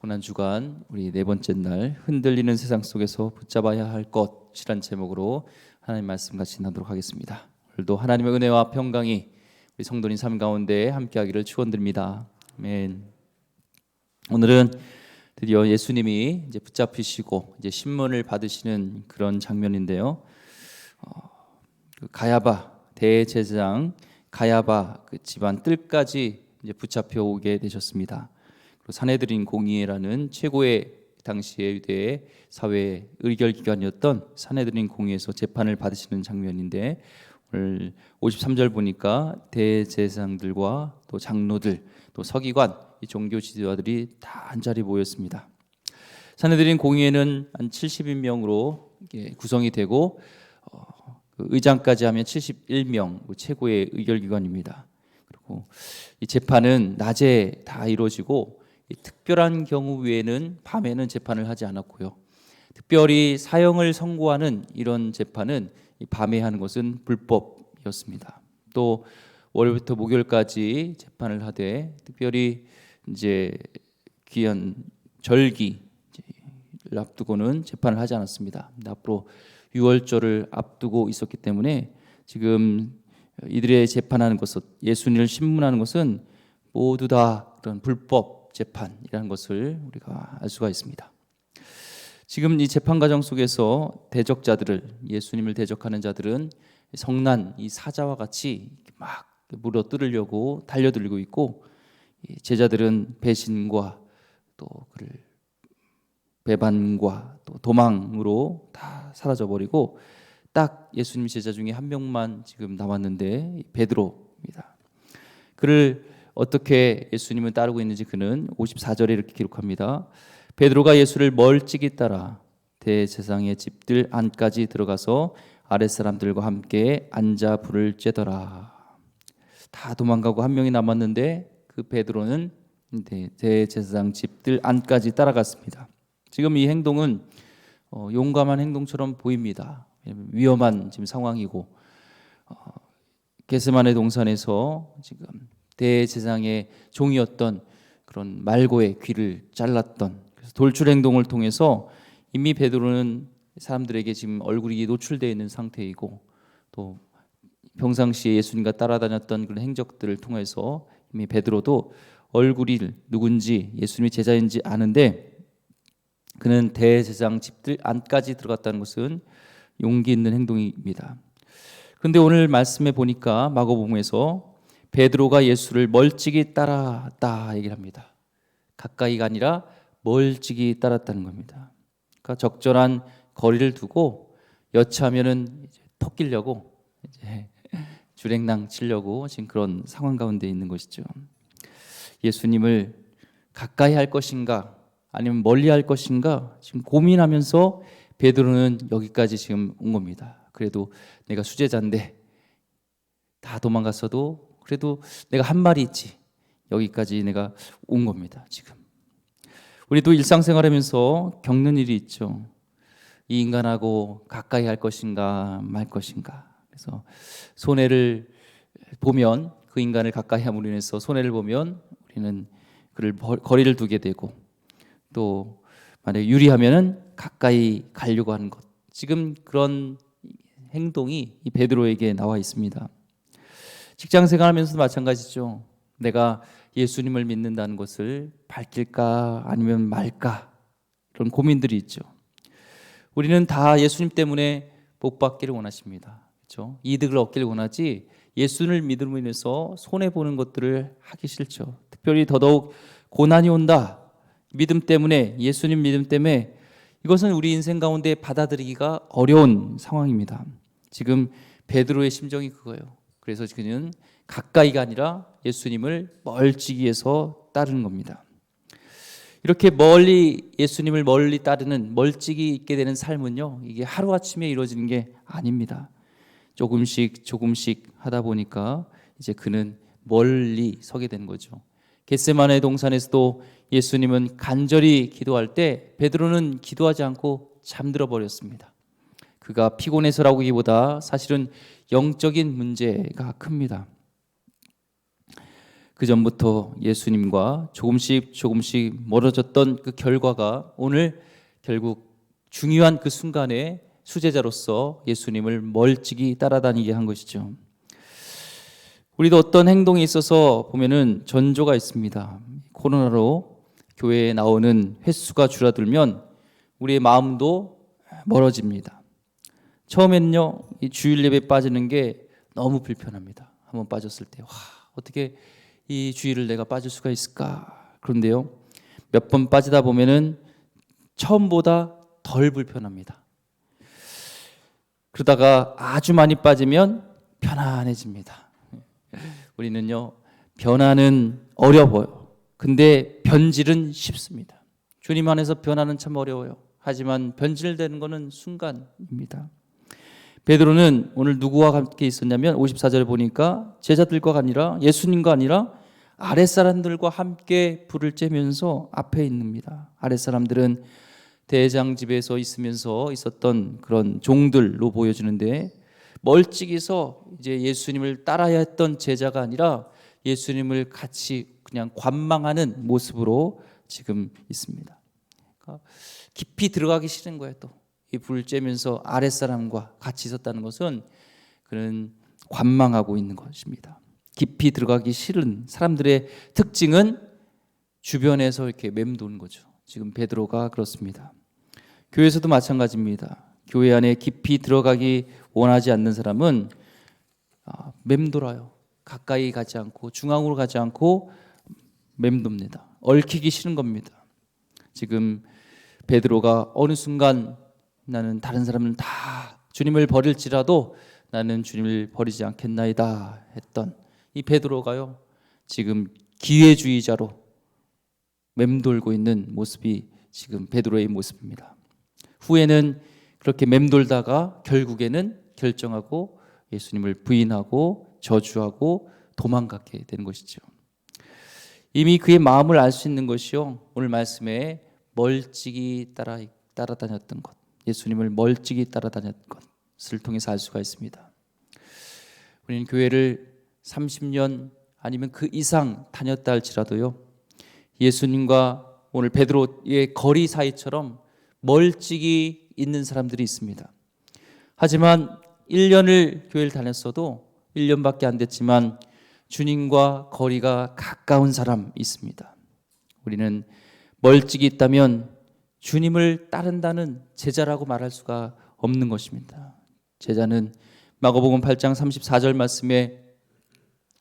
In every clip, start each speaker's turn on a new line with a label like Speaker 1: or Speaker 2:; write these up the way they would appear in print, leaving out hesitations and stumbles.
Speaker 1: 고난 주간 우리 네 번째 날 흔들리는 세상 속에서 붙잡아야 할 것이란 제목으로 하나님 말씀 같이 나누도록 하겠습니다. 오늘도 하나님의 은혜와 평강이 우리 성도님 삶 가운데 함께하기를 축원드립니다. 아멘. 오늘은 드디어 예수님이 이제 붙잡히시고 이제 신문을 받으시는 그런 장면인데요. 그 가야바 대제사장 가야바 그 집안 뜰까지 이제 붙잡혀 오게 되셨습니다. 그리고 산헤드린 공의회라는 최고의 당시의 유대 사회 의결 기관이었던 산헤드린 공의회에서 재판을 받으시는 장면인데, 오늘 53절 보니까 대제사장들과 또 장로들 또 서기관 이 종교 지도자들이 다 한자리 모였습니다. 산헤드린 공의회는 한 70인명으로 구성이 되고 그 의장까지 하면 71명 최고의 의결기관입니다. 그리고 이 재판은 낮에 다 이루어지고 특별한 경우 외에는 밤에는 재판을 하지 않았고요. 특별히 사형을 선고하는 이런 재판은 밤에 하는 것은 불법이었습니다. 또 월요일부터 목요일까지 재판을 하되 특별히 이제 귀한 절기를 앞두고는 재판을 하지 않았습니다. 앞으로 유월절을 앞두고 있었기 때문에 지금 이들의 재판하는 것은, 예수님을 신문하는 것은 모두 다 그런 불법 재판이라는 것을 우리가 알 수가 있습니다. 지금 이 재판 과정 속에서 대적자들을, 예수님을 대적하는 자들은 성난 이 사자와 같이 막 물어 뜯으려고 달려들고 있고, 제자들은 배신과 또 그를 배반과 또 도망으로 다 사라져버리고 딱 예수님 제자 중에 한 명만 지금 남았는데 베드로입니다. 그를 어떻게 예수님은 따르고 있는지 그는 54절에 이렇게 기록합니다. 베드로가 예수를 멀찍이 따라 대제사장의 집들 안까지 들어가서 아랫사람들과 함께 앉아 불을 쬐더라. 다 도망가고 한 명이 남았는데 그 베드로는 대제사장 집들 안까지 따라갔습니다. 지금 이 행동은 용감한 행동처럼 보입니다. 위험한 지금 상황이고, 겟세마네 동산에서 지금 대제사장의 종이었던 그런 말고의 귀를 잘랐던, 그래서 돌출 행동을 통해서 이미 베드로는 사람들에게 지금 얼굴이 노출되어 있는 상태이고, 또 평상시에 예수님과 따라다녔던 그런 행적들을 통해서 이미 베드로도 얼굴이 누군지 예수님이 제자인지 아는데, 그는 대제사장 집들 안까지 들어갔다는 것은 용기 있는 행동입니다. 그런데 오늘 말씀에 보니까 마가복음에서 베드로가 예수를 멀찍이 따랐다 얘기를 합니다. 가까이가 아니라 멀찍이 따랐다는 겁니다. 그러니까 적절한 거리를 두고 여차하면은 턱 끼려고 이제 주랭랑 치려고 지금 그런 상황 가운데 있는 것이죠. 예수님을 가까이 할 것인가 아니면 멀리 할 것인가 지금 고민하면서 베드로는 여기까지 지금 온 겁니다. 그래도 내가 수제자인데 다 도망갔어도 그래도 내가 한 말이 있지, 여기까지 내가 온 겁니다. 지금 우리도 일상생활하면서 겪는 일이 있죠. 이 인간하고 가까이 할 것인가 말 것인가. 그래서 손해를 보면, 그 인간을 가까이 함으로 인해서 손해를 보면 우리는 그를 거리를 두게 되고, 또 만약에 유리하면은 가까이 가려고 하는 것, 지금 그런 행동이 이 베드로에게 나와 있습니다. 직장 생활하면서도 마찬가지죠. 내가 예수님을 믿는다는 것을 밝힐까 아니면 말까, 그런 고민들이 있죠. 우리는 다 예수님 때문에 복 받기를 원하십니다. 그렇죠? 이득을 얻기를 원하지 예수님을 믿음으로 인해서 손해 보는 것들을 하기 싫죠. 특별히 더더욱 고난이 온다, 믿음 때문에, 예수님 믿음 때문에, 이것은 우리 인생 가운데 받아들이기가 어려운 상황입니다. 지금 베드로의 심정이 그거예요. 그래서 그는 가까이가 아니라 예수님을 멀찍이에서 따르는 겁니다. 이렇게 멀리 예수님을 멀리 따르는, 멀찍이 있게 되는 삶은요, 이게 하루아침에 이루어지는 게 아닙니다. 조금씩 하다 보니까 이제 그는 멀리 서게 되는 거죠. 겟세마네 동산에서도 예수님은 간절히 기도할 때 베드로는 기도하지 않고 잠들어 버렸습니다. 그가 피곤해서라기보다 사실은 영적인 문제가 큽니다. 그 전부터 예수님과 조금씩 멀어졌던 그 결과가 오늘 결국 중요한 그 순간에 수제자로서 예수님을 멀찍이 따라다니게 한 것이죠. 우리도 어떤 행동에 있어서 보면은 전조가 있습니다. 코로나로 교회에 나오는 횟수가 줄어들면 우리의 마음도 멀어집니다. 처음에는요, 이 주일 예배 빠지는 게 너무 불편합니다. 한번 빠졌을 때, 어떻게 이 주일을 내가 빠질 수가 있을까? 그런데요, 몇 번 빠지다 보면은 처음보다 덜 불편합니다. 그러다가 아주 많이 빠지면 편안해집니다. 우리는요, 변화는 어려워요. 근데 변질은 쉽습니다. 주님 안에서 변화는 참 어려워요. 하지만 변질되는 것은 순간입니다. 베드로는 오늘 누구와 함께 있었냐면 54절 보니까 제자들과 아니라 예수님과 아니라 아랫사람들과 함께 불을 쬐면서 앞에 있습니다. 아랫사람들은 대장 집에서 있으면서 있었던 그런 종들로 보여주는데, 멀찍이서 이제 예수님을 따라야 했던 제자가 아니라 예수님을 같이 그냥 관망하는 모습으로 지금 있습니다. 그러니까 깊이 들어가기 싫은 거예요. 또 이 불을 쬐면서 아랫사람과 같이 있었다는 것은 그는 관망하고 있는 것입니다. 깊이 들어가기 싫은 사람들의 특징은 주변에서 이렇게 맴도는 거죠. 지금 베드로가 그렇습니다. 교회에서도 마찬가지입니다. 교회 안에 깊이 들어가기 원하지 않는 사람은 맴돌아요. 가까이 가지 않고 중앙으로 가지 않고 맴돕니다. 얽히기 싫은 겁니다. 지금 베드로가 어느 순간 나는 다른 사람은 다 주님을 버릴지라도 나는 주님을 버리지 않겠나이다 했던 이 베드로가요, 지금 기회주의자로 맴돌고 있는 모습이 지금 베드로의 모습입니다. 후에는 그렇게 맴돌다가 결국에는 결정하고 예수님을 부인하고 저주하고 도망가게 되는 것이죠. 이미 그의 마음을 알 수 있는 것이요, 오늘 말씀에 멀찍이 따라다녔던 것, 예수님을 멀찍이 따라다녔던 것을 통해서 알 수가 있습니다. 우리는 교회를 30년 아니면 그 이상 다녔다 할지라도요, 예수님과 오늘 베드로의 거리 사이처럼 멀찍이 있는 사람들이 있습니다. 하지만 1년을 교회를 다녔어도 1년밖에 안 됐지만 주님과 거리가 가까운 사람 있습니다. 우리는 멀찍이 있다면 주님을 따른다는 제자라고 말할 수가 없는 것입니다. 제자는 마가복음 8장 34절 말씀에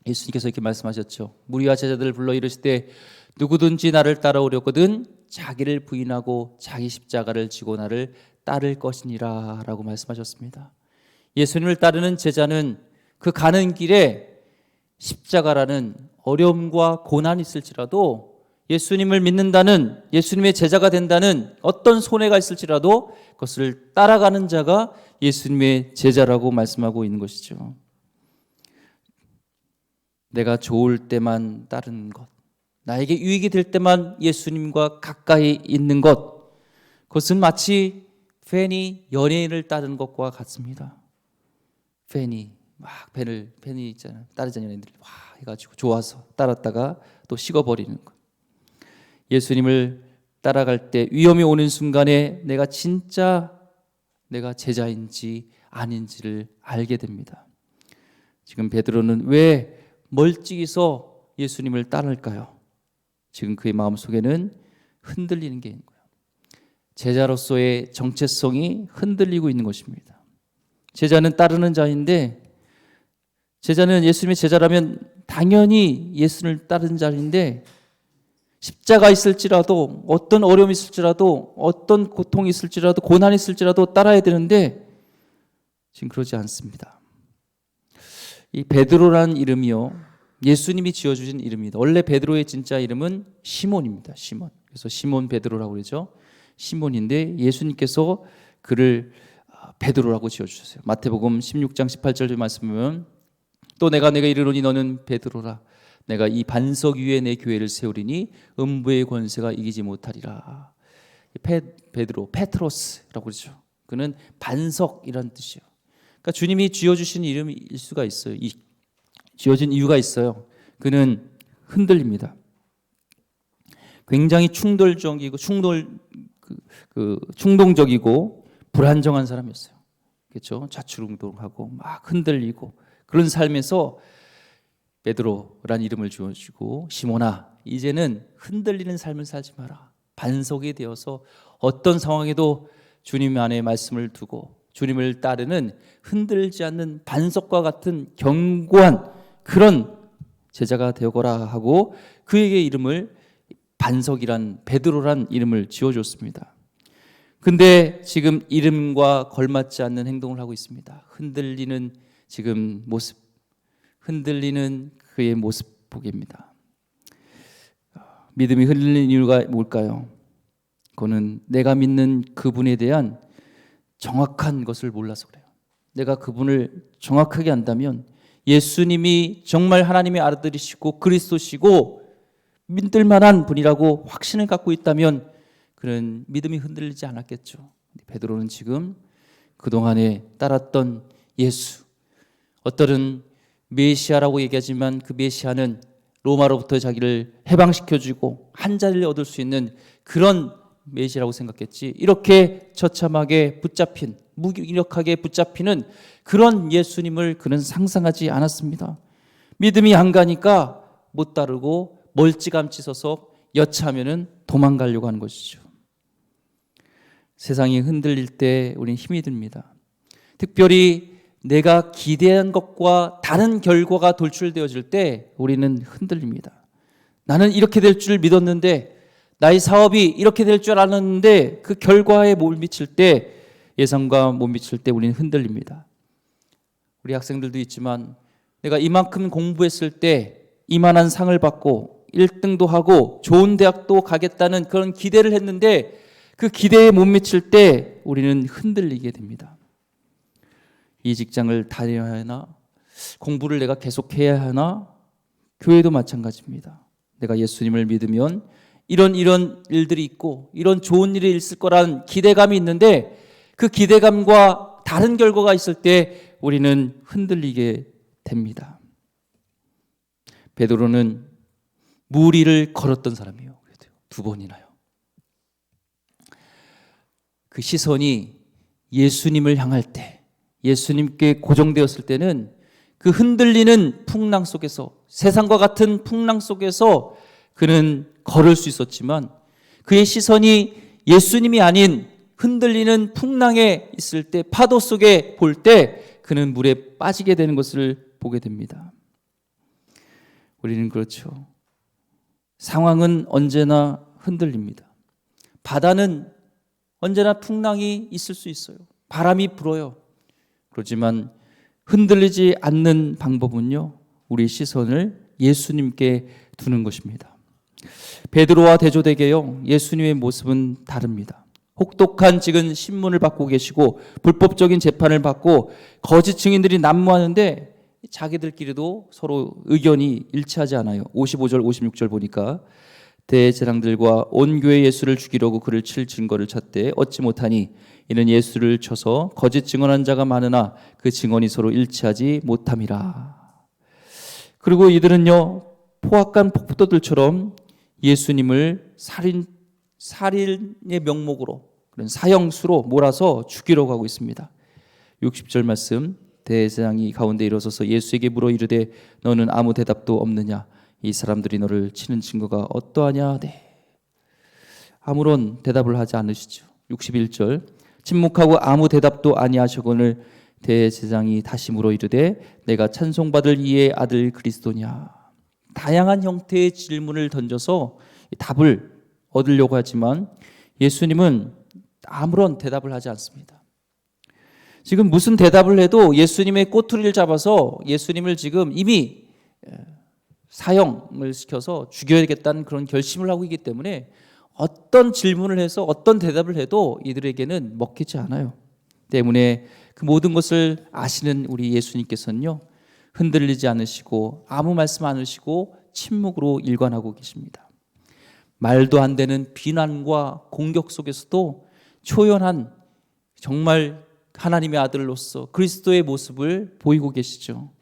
Speaker 1: 예수님께서 이렇게 말씀하셨죠. 무리와 제자들을 불러 이르시되 누구든지 나를 따라오려거든 자기를 부인하고 자기 십자가를 지고 나를 따를 것이니라 라고 말씀하셨습니다. 예수님을 따르는 제자는 그 가는 길에 십자가라는 어려움과 고난이 있을지라도, 예수님을 믿는다는, 예수님의 제자가 된다는 어떤 손해가 있을지라도 그것을 따라가는 자가 예수님의 제자라고 말씀하고 있는 것이죠. 내가 좋을 때만 따르는 것, 나에게 유익이 될 때만 예수님과 가까이 있는 것, 그것은 마치 팬이 연예인을 따르는 것과 같습니다. 팬이 막 팬이 있잖아요. 따르는 연예인들이 와 해가지고 좋아서 따랐다가 또 식어버리는 것. 예수님을 따라갈 때 위험이 오는 순간에 내가 진짜 내가 제자인지 아닌지를 알게 됩니다. 지금 베드로는 왜 멀찍이서 예수님을 따를까요? 지금 그의 마음속에는 흔들리는 게 있는 거예요. 제자로서의 정체성이 흔들리고 있는 것입니다. 제자는 따르는 자인데, 제자는 예수님의 제자라면 당연히 예수님을 따르는 자인데, 십자가 있을지라도, 어떤 어려움이 있을지라도, 어떤 고통이 있을지라도, 고난이 있을지라도 따라야 되는데 지금 그러지 않습니다. 이 베드로라는 이름이요, 예수님이 지어주신 이름입니다. 원래 베드로의 진짜 이름은 시몬입니다. 시몬. 그래서 시몬 베드로라고 그러죠. 시몬인데 예수님께서 그를 베드로라고 지어주셨어요. 마태복음 16장 18절 말씀 보면 또 내가 이르노니 너는 베드로라. 내가 이 반석 위에 내 교회를 세우리니 음부의 권세가 이기지 못하리라. 베드로, 페트로스라고 그러죠. 그는 반석이라는 뜻이에요. 그러니까 주님이 지어주신 이름일 수가 있어요. 지어진 이유가 있어요. 그는 흔들립니다. 굉장히 충동적이고 불안정한 사람이었어요. 그렇죠? 좌충우돌하고 막 흔들리고 그런 삶에서 베드로란 이름을 주어주고, 시몬아, 이제는 흔들리는 삶을 살지 마라. 반석이 되어서 어떤 상황에도 주님 안에 말씀을 두고 주님을 따르는 흔들지 않는 반석과 같은 견고한 그런 제자가 되어거라 하고 그에게 이름을 반석이란, 베드로란 이름을 지어줬습니다. 근데 지금 이름과 걸맞지 않는 행동을 하고 있습니다. 흔들리는 지금 모습, 흔들리는 그의 모습 보기입니다. 믿음이 흔들리는 이유가 뭘까요? 그거는 내가 믿는 그분에 대한 정확한 것을 몰라서 그래요. 내가 그분을 정확하게 안다면, 예수님이 정말 하나님의 아들이시고 그리스도시고 믿을 만한 분이라고 확신을 갖고 있다면 그는 믿음이 흔들리지 않았겠죠. 베드로는 지금 그동안에 따랐던 예수, 어떨은 메시아라고 얘기하지만 그 메시아는 로마로부터 자기를 해방시켜주고 한 자리를 얻을 수 있는 그런 메시아라고 생각했지, 이렇게 처참하게 붙잡힌, 무기력하게 붙잡히는 그런 예수님을 그는 상상하지 않았습니다. 믿음이 안 가니까 못 따르고 멀찌감치 서서 여차하면은 도망가려고 하는 것이죠. 세상이 흔들릴 때 우리는 힘이 듭니다. 특별히 내가 기대한 것과 다른 결과가 돌출되어질 때 우리는 흔들립니다. 나는 이렇게 될 줄 믿었는데, 나의 사업이 이렇게 될 줄 알았는데 그 결과에 못 미칠 때, 예상과 못 미칠 때 우리는 흔들립니다. 우리 학생들도 있지만 내가 이만큼 공부했을 때 이만한 상을 받고 1등도 하고 좋은 대학도 가겠다는 그런 기대를 했는데 그 기대에 못 미칠 때 우리는 흔들리게 됩니다. 이 직장을 다녀야 하나? 공부를 내가 계속해야 하나? 교회도 마찬가지입니다. 내가 예수님을 믿으면 이런 일들이 있고 이런 좋은 일이 있을 거라는 기대감이 있는데 그 기대감과 다른 결과가 있을 때 우리는 흔들리게 됩니다. 베드로는 무리를 걸었던 사람이에요. 2번이나요. 그 시선이 예수님을 향할 때, 예수님께 고정되었을 때는 그 흔들리는 풍랑 속에서, 세상과 같은 풍랑 속에서 그는 걸을 수 있었지만, 그의 시선이 예수님이 아닌 흔들리는 풍랑에 있을 때, 파도 속에 볼 때 그는 물에 빠지게 되는 것을 보게 됩니다. 우리는 그렇죠. 상황은 언제나 흔들립니다. 바다는 언제나 풍랑이 있을 수 있어요. 바람이 불어요. 그렇지만 흔들리지 않는 방법은요, 우리 시선을 예수님께 두는 것입니다. 베드로와 대조되게요, 예수님의 모습은 다릅니다. 혹독한 지금 신문을 받고 계시고 불법적인 재판을 받고 거짓 증인들이 난무하는데 자기들끼리도 서로 의견이 일치하지 않아요. 55절 56절 보니까 대제사장들과 온 교회 예수를 죽이려고 그를 칠 증거를 찾되 얻지 못하니 이는 예수를 쳐서 거짓 증언한 자가 많으나 그 증언이 서로 일치하지 못함이라. 그리고 이들은요, 포악한 폭도들처럼 예수님을 살인의 명목으로, 그런 사형수로 몰아서 죽이려고 하고 있습니다. 60절 말씀, 대제사장이 가운데 일어서서 예수에게 물어 이르되 너는 아무 대답도 없느냐? 이 사람들이 너를 치는 증거가 어떠하냐? 네. 아무런 대답을 하지 않으시죠. 61절, 침묵하고 아무 대답도 아니하시거늘 대제사장이 다시 물어 이르되 내가 찬송받을 이의 아들 그리스도냐? 다양한 형태의 질문을 던져서 답을 얻으려고 하지만 예수님은 아무런 대답을 하지 않습니다. 지금 무슨 대답을 해도 예수님의 꼬투리를 잡아서 예수님을 지금 이미 사형을 시켜서 죽여야겠다는 그런 결심을 하고 있기 때문에 어떤 질문을 해서 어떤 대답을 해도 이들에게는 먹히지 않아요. 때문에 그 모든 것을 아시는 우리 예수님께서는요, 흔들리지 않으시고 아무 말씀 안 하시고 침묵으로 일관하고 계십니다. 말도 안 되는 비난과 공격 속에서도 초연한 정말 하나님의 아들로서 그리스도의 모습을 보이고 계시죠.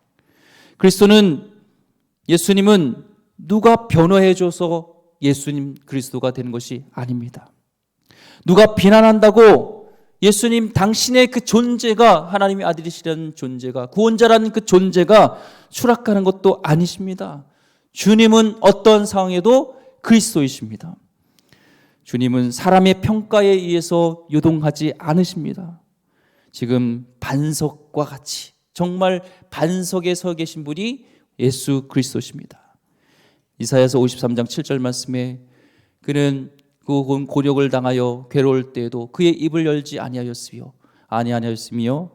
Speaker 1: 예수님은 누가 변호해줘서 예수님 그리스도가 되는 것이 아닙니다. 누가 비난한다고 예수님 당신의 그 존재가, 하나님의 아들이시라는 존재가, 구원자라는 그 존재가 추락하는 것도 아니십니다. 주님은 어떤 상황에도 그리스도이십니다. 주님은 사람의 평가에 의해서 요동하지 않으십니다. 지금 반석과 같이 정말 반석에 서 계신 분이 예수 그리스도십니다. 이사야서 53장 7절 말씀에 그는 그 곤욕을 당하여 괴로울 때에도 그의 입을 열지 아니하였으며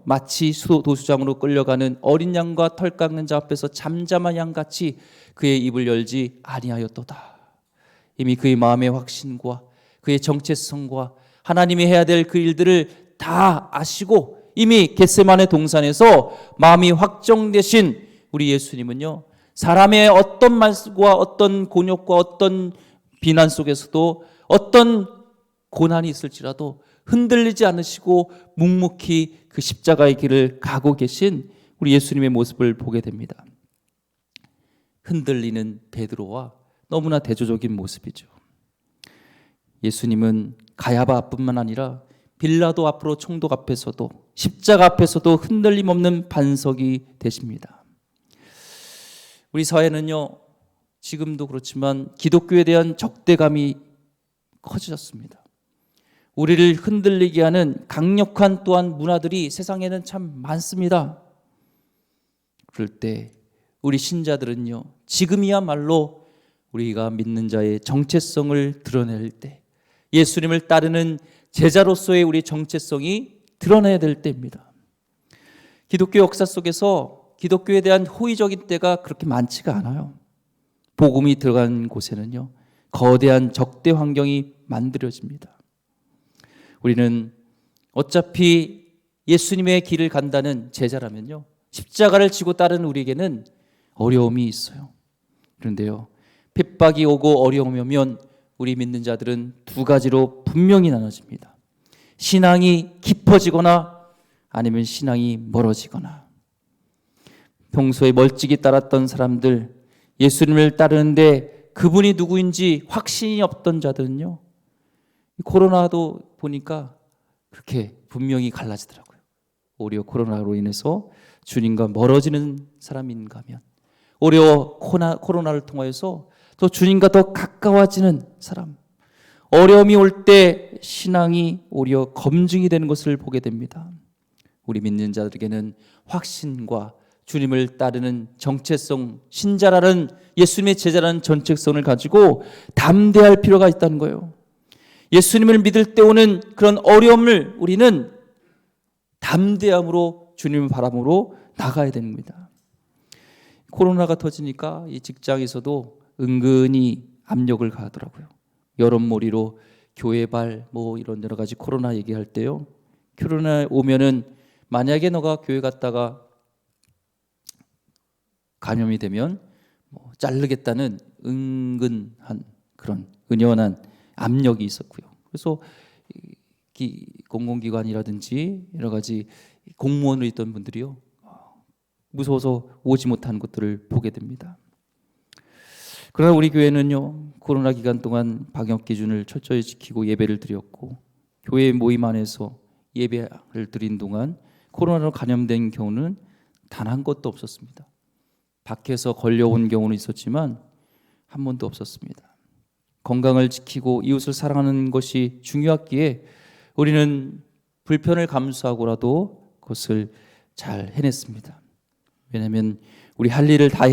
Speaker 1: 마치 도수장으로 끌려가는 어린 양과 털 깎는 자 앞에서 잠잠한 양같이 그의 입을 열지 아니하였도다. 이미 그의 마음의 확신과 그의 정체성과 하나님이 해야 될 그 일들을 다 아시고 이미 겟세마네 동산에서 마음이 확정되신 우리 예수님은요, 사람의 어떤 말과 어떤 곤욕과 어떤 비난 속에서도 어떤 고난이 있을지라도 흔들리지 않으시고 묵묵히 그 십자가의 길을 가고 계신 우리 예수님의 모습을 보게 됩니다. 흔들리는 베드로와 너무나 대조적인 모습이죠. 예수님은 가야바 앞뿐만 아니라 빌라도 앞으로 총독 앞에서도 십자가 앞에서도 흔들림 없는 반석이 되십니다. 우리 사회는요, 지금도 그렇지만 기독교에 대한 적대감이 커졌습니다. 우리를 흔들리게 하는 강력한 또한 문화들이 세상에는 참 많습니다. 그럴 때 우리 신자들은요, 지금이야말로 우리가 믿는 자의 정체성을 드러낼 때, 예수님을 따르는 제자로서의 우리 정체성이 드러나야 될 때입니다. 기독교 역사 속에서 기독교에 대한 호의적인 때가 그렇게 많지가 않아요. 복음이 들어간 곳에는요, 거대한 적대 환경이 만들어집니다. 우리는 어차피 예수님의 길을 간다는 제자라면요, 십자가를 지고 따르는 우리에게는 어려움이 있어요. 그런데요, 핍박이 오고 어려움이 오면 우리 믿는 자들은 두 가지로 분명히 나눠집니다. 신앙이 깊어지거나 아니면 신앙이 멀어지거나. 평소에 멀찍이 따랐던 사람들, 예수님을 따르는데 그분이 누구인지 확신이 없던 자들은요, 코로나도 보니까 그렇게 분명히 갈라지더라고요. 오히려 코로나로 인해서 주님과 멀어지는 사람인가 하면 오히려 코로나를 통하여서 또 주님과 더 가까워지는 사람, 어려움이 올 때 신앙이 오히려 검증이 되는 것을 보게 됩니다. 우리 믿는 자들에게는 확신과 주님을 따르는 정체성, 신자라는 예수님의 제자라는 정체성을 가지고 담대할 필요가 있다는 거예요. 예수님을 믿을 때 오는 그런 어려움을 우리는 담대함으로 주님을 바람으로 나가야 됩니다. 코로나가 터지니까 이 직장에서도 은근히 압력을 가하더라고요. 여론몰이로 교회발 이런 여러 가지 코로나 얘기할 때요, 코로나 오면은 만약에 너가 교회 갔다가 감염이 되면 자르겠다는 은근한 그런 은연한 압력이 있었고요. 그래서 공공기관이라든지 여러 가지 공무원으로 있던 분들이요, 무서워서 오지 못하는 것들을 보게 됩니다. 그러나 우리 교회는요, 코로나 기간 동안 방역 기준을 철저히 지키고 예배를 드렸고, 교회 모임 안에서 예배를 드린 동안 코로나로 감염된 경우는 단 한 것도 없었습니다. 밖에서 걸려온 경우는 있었지만 한 번도 없었습니다. 건강을 지키고 이웃을 사랑하는 것이 중요했기에 우리는 불편을 감수하고라도 그것을 잘 해냈습니다. 왜냐하면 우리 할 일을 다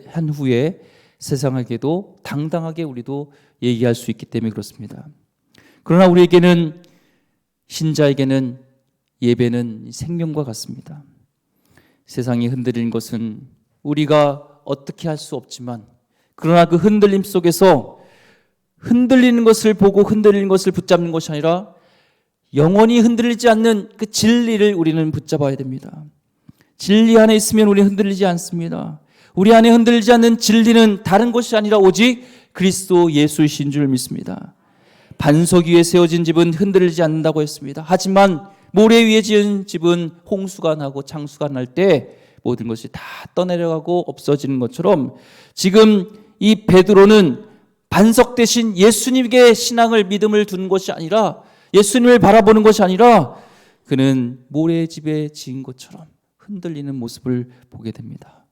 Speaker 1: 한 후에 세상에게도 당당하게 우리도 얘기할 수 있기 때문에 그렇습니다. 그러나 우리에게는, 신자에게는 예배는 생명과 같습니다. 세상이 흔들리는 것은 우리가 어떻게 할 수 없지만, 그러나 그 흔들림 속에서 흔들리는 것을 보고 흔들리는 것을 붙잡는 것이 아니라 영원히 흔들리지 않는 그 진리를 우리는 붙잡아야 됩니다. 진리 안에 있으면 우리는 흔들리지 않습니다. 우리 안에 흔들리지 않는 진리는 다른 것이 아니라 오직 그리스도 예수이신 줄 믿습니다. 반석 위에 세워진 집은 흔들리지 않는다고 했습니다. 하지만 모래 위에 지은 집은 홍수가 나고 창수가 날 때 모든 것이 다 떠내려가고 없어지는 것처럼, 지금 이 베드로는 반석 대신 예수님께 신앙을 믿음을 두는 것이 아니라 예수님을 바라보는 것이 아니라 그는 모래집에 지은 것처럼 흔들리는 모습을 보게 됩니다.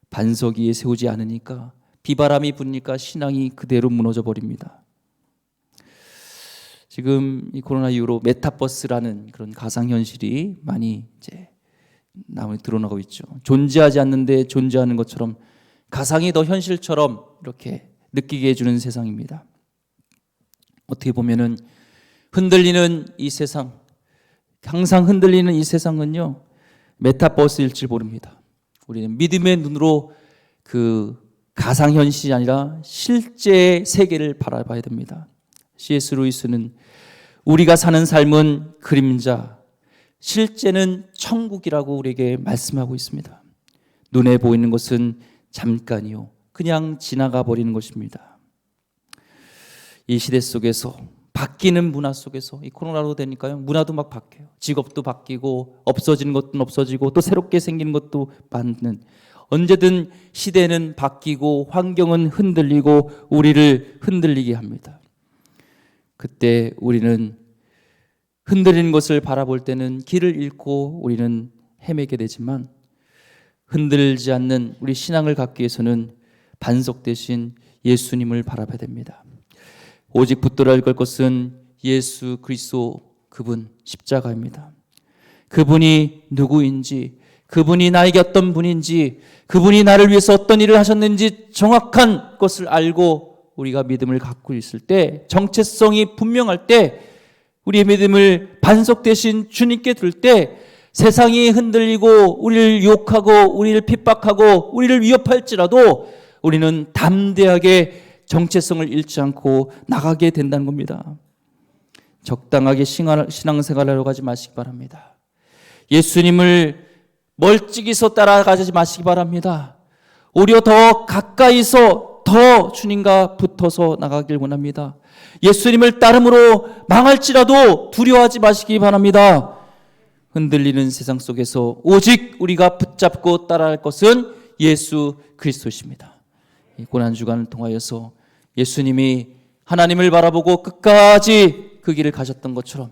Speaker 1: 반석 위에 세우지 않으니까 비바람이 부니까 신앙이 그대로 무너져 버립니다. 지금 이 코로나 이후로 메타버스라는 그런 가상현실이 많이 이제 드러나고 있죠. 존재하지 않는데 존재하는 것처럼 가상이 더 현실처럼 이렇게 느끼게 해주는 세상입니다. 어떻게 보면은 흔들리는 이 세상, 항상 흔들리는 이 세상은요, 메타버스일지 모릅니다. 우리는 믿음의 눈으로 그 가상현실이 아니라 실제 세계를 바라봐야 됩니다. C.S. 루이스는 우리가 사는 삶은 그림자, 실제는 천국이라고 우리에게 말씀하고 있습니다. 눈에 보이는 것은 잠깐이요, 그냥 지나가 버리는 것입니다. 이 시대 속에서 바뀌는 문화 속에서 이 코로나로 되니까요, 문화도 막 바뀌어요. 직업도 바뀌고 없어지는 것도 없어지고 또 새롭게 생기는 것도 많은, 언제든 시대는 바뀌고 환경은 흔들리고 우리를 흔들리게 합니다. 그때 우리는 흔들리는 것을 바라볼 때는 길을 잃고 우리는 헤매게 되지만 흔들지 않는 우리 신앙을 갖기 위해서는 반석 대신 예수님을 바라봐야 됩니다. 오직 붙들어야 할 것은 예수 그리스도, 그분 십자가입니다. 그분이 누구인지, 그분이 나에게 어떤 분인지, 그분이 나를 위해서 어떤 일을 하셨는지 정확한 것을 알고 우리가 믿음을 갖고 있을 때, 정체성이 분명할 때, 우리의 믿음을 반석 대신 주님께 둘 때 세상이 흔들리고 우리를 유혹하고 우리를 핍박하고 우리를 위협할지라도 우리는 담대하게 정체성을 잃지 않고 나가게 된다는 겁니다. 적당하게 신앙생활하려고 하지 마시기 바랍니다. 예수님을 멀찍이서 따라가지 마시기 바랍니다. 오히려 더 가까이서 더 주님과 붙어서 나가길 원합니다. 예수님을 따름으로 망할지라도 두려워하지 마시기 바랍니다. 흔들리는 세상 속에서 오직 우리가 붙잡고 따라할 것은 예수 그리스도십니다. 이 고난주간을 통하여서 예수님이 하나님을 바라보고 끝까지 그 길을 가셨던 것처럼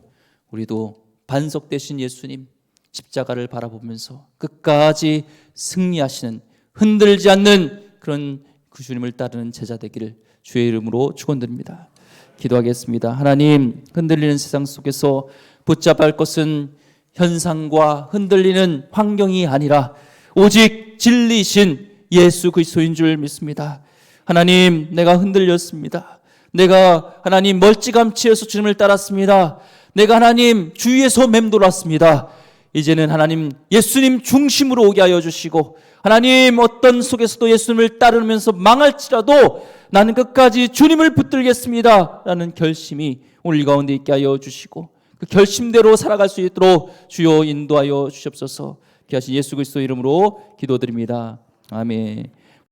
Speaker 1: 우리도 반석 되신 예수님 십자가를 바라보면서 끝까지 승리하시는, 흔들지 않는 그런 그 주님을 따르는 제자 되기를 주의 이름으로 축원드립니다. 기도하겠습니다. 하나님, 흔들리는 세상 속에서 붙잡아야 할 것은 현상과 흔들리는 환경이 아니라 오직 진리신 예수 그리스도인 줄 믿습니다. 하나님, 내가 흔들렸습니다. 내가 하나님 멀찌감치해서 주님을 따랐습니다. 내가 하나님 주위에서 맴돌았습니다. 이제는 하나님 예수님 중심으로 오게 하여 주시고, 하나님 어떤 속에서도 예수님을 따르면서 망할지라도 나는 끝까지 주님을 붙들겠습니다 라는 결심이 오늘 이 가운데 있게 하여 주시고, 그 결심대로 살아갈 수 있도록 주여 인도하여 주시옵소서. 귀하신 예수 그리스도 이름으로 기도드립니다. 아멘.